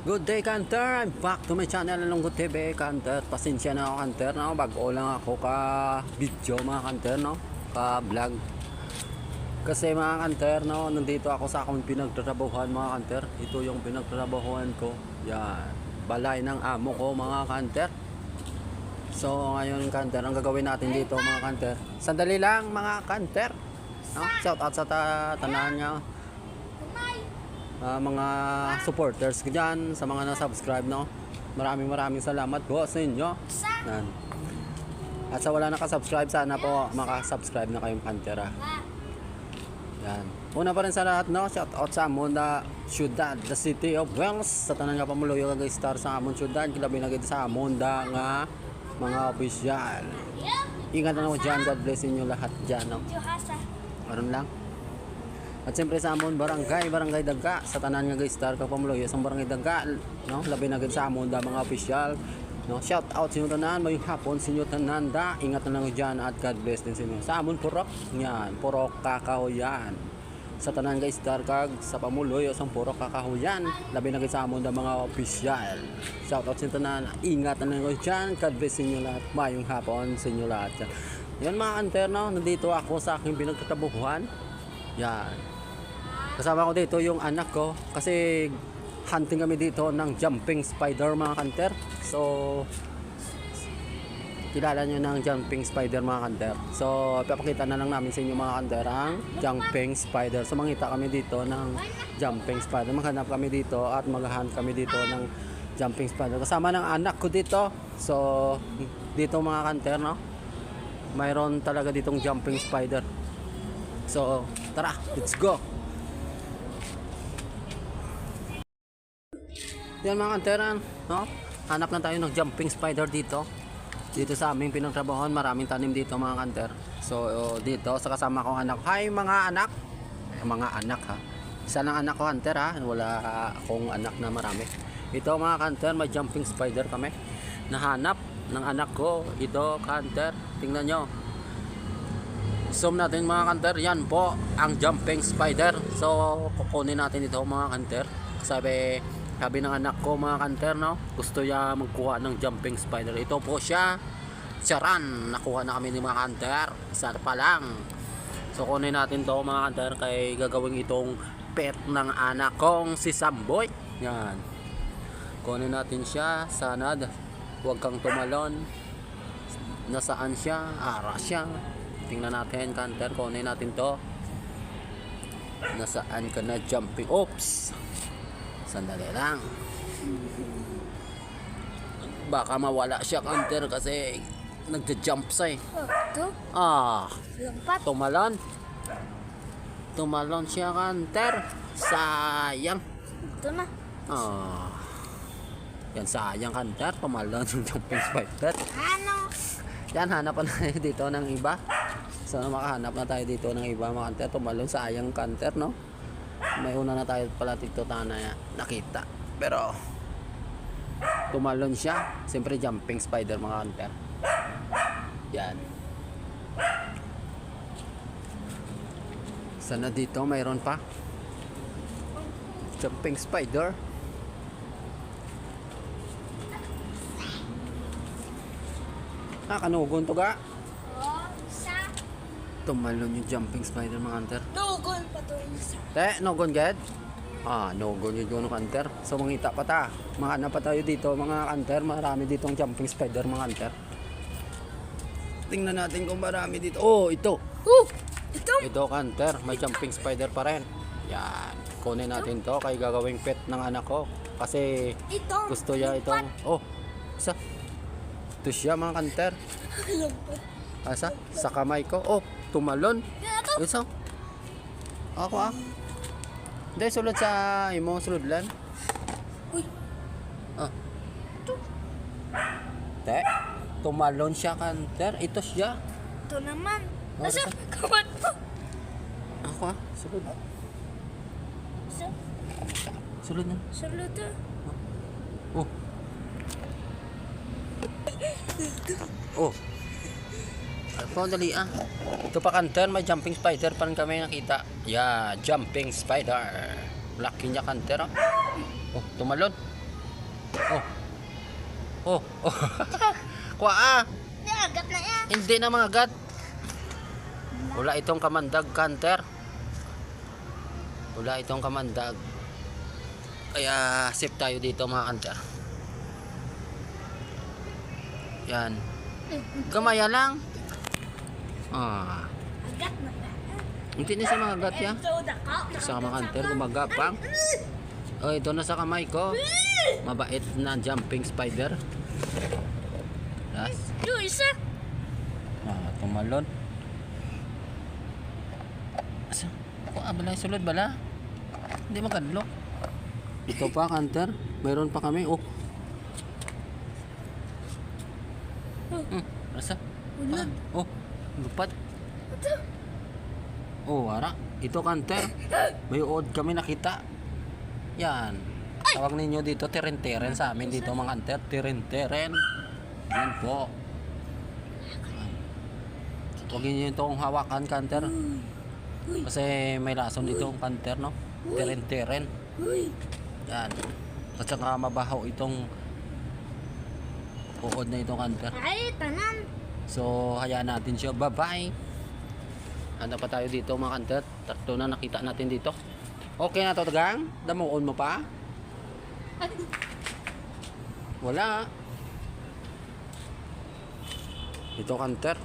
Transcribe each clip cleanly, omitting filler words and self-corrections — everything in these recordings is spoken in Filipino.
Good day, Kanter! I'm back to my channel, Lunggot TV, Kanter. Pasensya na ako, Kanter, no? Bago lang ako ka-video, mga Kanter, no? Ka-vlog. Kasi, mga Kanter, no? Nandito ako sa akong pinagtatrabahuhan, mga Kanter. Ito yung pinagtatrabahuhan ko. Yan. Balay ng amo ko, mga Kanter. So, ngayon, Kanter, ang gagawin natin dito, mga Kanter. Sandali lang, mga Kanter. No? Shout out sa tanan niya. Mga supporters ko dyan, sa mga na-subscribe, no? Maraming salamat po sa inyo. Yan. At sa wala nakasubscribe, sana po makasubscribe na kayong Pantera. Yan. Una pa rin sa lahat, no? Shout out sa amon na syudad, the city of Wales. Sa tanan nga pamuloy kagay star sa amon syudad, kilabi na gid sa amon da nga mga opisyal. Ingat na mo dyan, God bless inyo lahat dyan, no? Karon lang. At siyempre sa amon barangay Dagga, sa tanan nga guys star ka pamuloy sa barangay Dagga, no? Labi na gid sa amon da mga opisyal, no? Shout out sa inyo tanan, may hapon sa inyo tanan da. Ingat na lang diyan at God bless din sa inyo. Sa amon purok, yan, purok kakahuyan. Sa tanan guys star kag sa pamuloy sa purok kakahuyan, labi na gid sa amon da mga opisyal. Shout out sa inyo tanan, ingat na lang diyan, God bless sa inyo lahat. Mayong hapon sa inyo lahat. Yan mga Kanter, no? Nandito ako sa aking pinagtatrabahuhan. Yan. Kasama ko dito yung anak ko kasi hunting kami dito ng jumping spider, mga Kanter. So kilala nyo ng jumping spider, mga Kanter. So papakita na lang namin sa inyo, mga Kanter, ang jumping spider. So mangita kami dito ng jumping spider, maghanap kami dito at maghahunt kami dito ng jumping spider kasama ng anak ko dito. So dito, mga Kanter, no, mayroon talaga ditong jumping spider. So tara, let's go. Yan, mga Kanteran, no? Hanap na tayo ng jumping spider dito. Dito sa aming pinagtrabahoan, maraming tanim dito, mga Kanter. So dito sa kasama kong anak. Hi mga anak. Mga anak, ha. Isa lang anak ko, Kanter, ha. Wala akong anak na marami. Ito, mga Kanter, may jumping spider kami. Nahanap ng anak ko. Ito, Kanter. Tingnan nyo. Zoom natin, mga Kanter. Yan po ang jumping spider. So kukunin natin ito, mga Kanter. Sabi ng anak ko, mga Kanter, no, gusto niya magkuha ng jumping spider. Ito po siya. Charan, nakuha na kami ni mga Kanter. Isa pa lang. So kunin natin to, mga Kanter, kay gagawin itong pet ng anak kong si Samboy. Yan. Kunin natin siya. Sana huwag kang tumalon. Nasaan siya? Ara siya. Tingnan natin, Kanter. Kunin natin to. Nasaan ka na jumping? Oops. Sandali lang. Baka mawala siya, Kanter, kasi nagja-jump siya, eh. Tumalon. Tumalon siya, Kanter. Sayang. Ito na. Yan, sayang, Kanter. Tumalon yung jumping spider. Ano? Yan, hanapan na tayo dito ng iba. So makahanap na tayo dito ng iba, mga Kanter. Tumalon, sayang, Kanter, no? May una na tayo pala dito na nakita, pero tumalon siya. Siyempre jumping spider, mga Kanter. Yan. Sana dito mayroon pa jumping spider. Kanugon to ga. Tumalon yung jumping spider, mga Kanter. Nugon pa to isa. Nogon ged? Nogon yung Kanter. So mangita pa ta. Mahanap pa tayo dito, mga Kanter. Marami ditong jumping spider, mga Kanter. Tingnan natin kung marami dito. Oh, ito. Ito. Ito, Kanter. May jumping spider pa rin. Yan. Kunin natin to kay gagawing pet ng anak ko. Kasi Ito. gusto niya itong... Oh, isa. Ito siya, mga Kanter. Asa? Sa kamay ko. Oh, tumalon. Isa. Ako, Hindi, sulod sa imo, sulod lang. Uy. Tumalon siya, Kanter. Ito siya. Ito naman. Nasa kawan mo. Ako, sulod. Sulod na. Sulod to. Oh. Oh. Dali, Ito pa, Kanter, may jumping spider pa rin kami nakita. Yeah, jumping spider. Laki niya, Kanter, Oh, tumalon. Oh. Oh. Oh. Kuha ah. Nagat na yan. Hindi na mga gat. Wala itong kamandag kanter. Wala itong kamandag. Kaya safe tayo dito mga kanter. Yan. Gamaya lang. Ah. Agat na yan. Hindi na siya mga gat ya. So, dakaw. Sa mga kanter gumagapang. Oh, ito na sa kamay ko. Mabait na jumping spider. Last. Yung isa. Tumalon. Asa? Kung abala sulod bala. Hindi makadlok. Ito pa kanter. Mayroon pa kami. Oh. Asa? Ulod. Oh. Lupat. Oh, wara. Ito kanter. May uod kami nakita. Yan. Tawag ninyo dito teren-teren sa amin dito mga kanter. Teren-teren. Yan po. Huwag niyo itong hawakan kanter. Kasi may lason dito ang kanter, no? Teren-teren. Yan. At saka mabaho itong uod na itong kanter. Ay, tanan. So, hayaan natin siya. Bye-bye. Handa pa tayo dito mga kanter. Tatlo na nakita natin dito. Okay na to, tagang? Damuon mo pa? Wala. Ito kanter.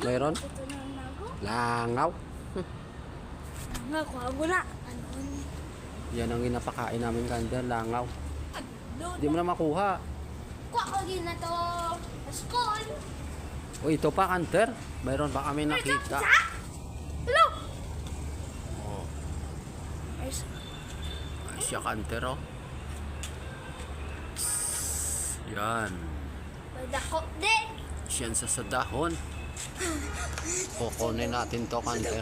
Mayroon? Ito na ang nago. Langaw. Nga, kuha mo na. Ano? Yan ang ginapakain namin kanter. Langaw. Doon. Hindi mo na makuha. Kuha ko din na to. School. O ito pa kanter. Mayroon pa kami nakita. Hello. Oh, Ay, siya kanter oh. Yan. dako. De. Siyan sa dahon. Kukunin natin to kanter.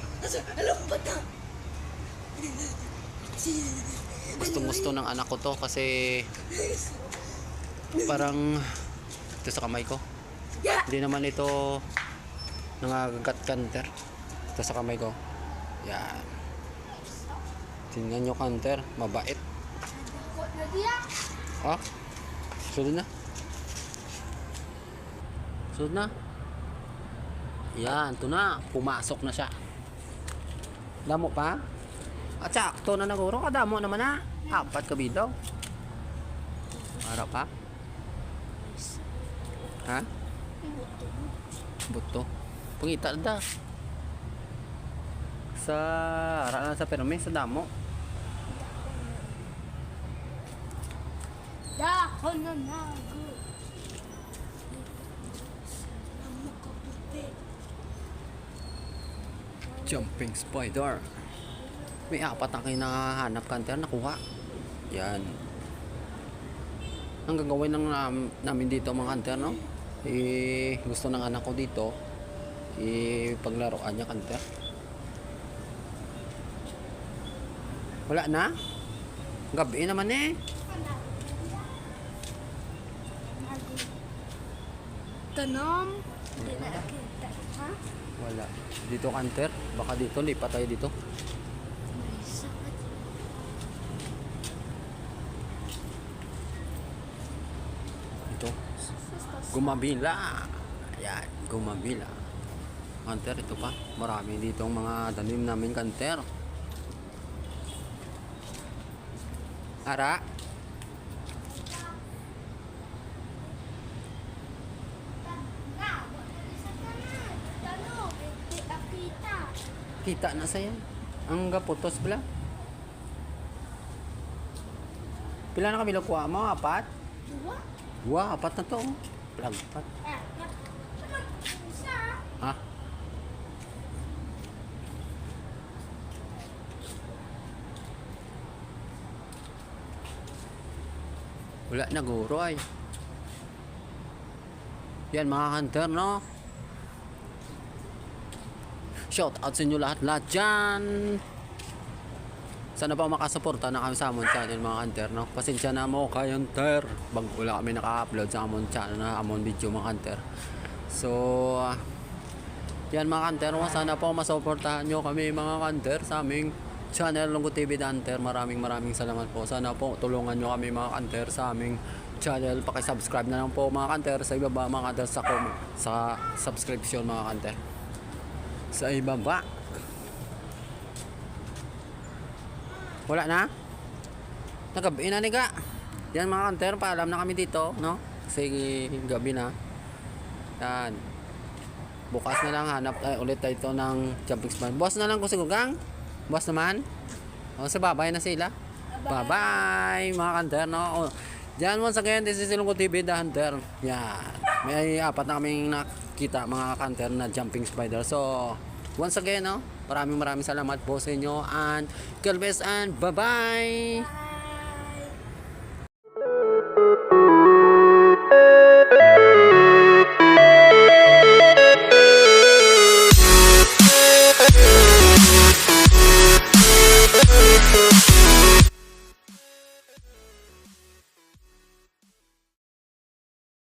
Hello, bata. Gustong gusto ng anak ko to kasi parang ito sa kamay ko. Hindi naman ito nangagat kanter. Ito sa kamay ko. Yan. Tingnan nyo kanter. Mabait. Dako na diya. Ha? Sunod na. Sunod na. Yan. Ito na. Pumasok na siya. Damo pa? At sakto na naguro. Kadamo naman na. 4 kabi daw. Para pa? Ha? Buto. Pangita na da. Sa ara na sa perme sa damo. Dako na nago. Amo ka puti. Jumping spider. May 4 ang kinahanap kanter nakuha. Yan. Ang gagawin ng namin dito mga kanter, no? Gusto ng anak ko dito paglaruan niya kanter. Wala na? Gabi naman eh. Tanom. Hindi na nakita. Ha? Wala. Dito kanter. Baka dito. Lipat tayo dito. May sakit. Ito. Gumabila. Ayan. Gumabila. Kanter. Ito pa. Marami dito ang mga tanim namin kanter. Ara. Kita na saya. Ang gaputos bala. Pila na kami nakuha mo? 4? Wow, 4 na to. Plug 4. Ha? Wala na guro ay. Yan mga hunter, no? Shout out sa inyo lahat dyan. Sana pa makasuporta na kami sa amon channel mga hunter, no? Pasensya na mo kay hunter. Bago wala kami naka-upload sa amon channel na amon video mga hunter. So, yan mga hunter, sana po masuportahan nyo kami mga hunter sa aming channel Lunggo TV The Hunter. Maraming salamat po. Sana po tulungan nyo kami mga kanter sa aming channel. Paki-subscribe na lang po mga kanter sa ibaba, mga kanter sa subscription mga kanter. Sa ibaba. Wala na? Nagabi na niga. Yan mga kanter, paalam na kami dito, no? Kasi gabi na. Yan. Bukas na lang hanap ulit tayo ito ng jumping spine. Boss na lang ko si Gugang. Boss naman. O, sa babay na sila. Bye-bye mga kanter, no? O, dyan once again, this is Lunggo TV The Hunter. Yan. May apat na kaming nakita mga kanter na jumping spider. So, once again, no? Maraming salamat po sa inyo. And God bless and bye-bye!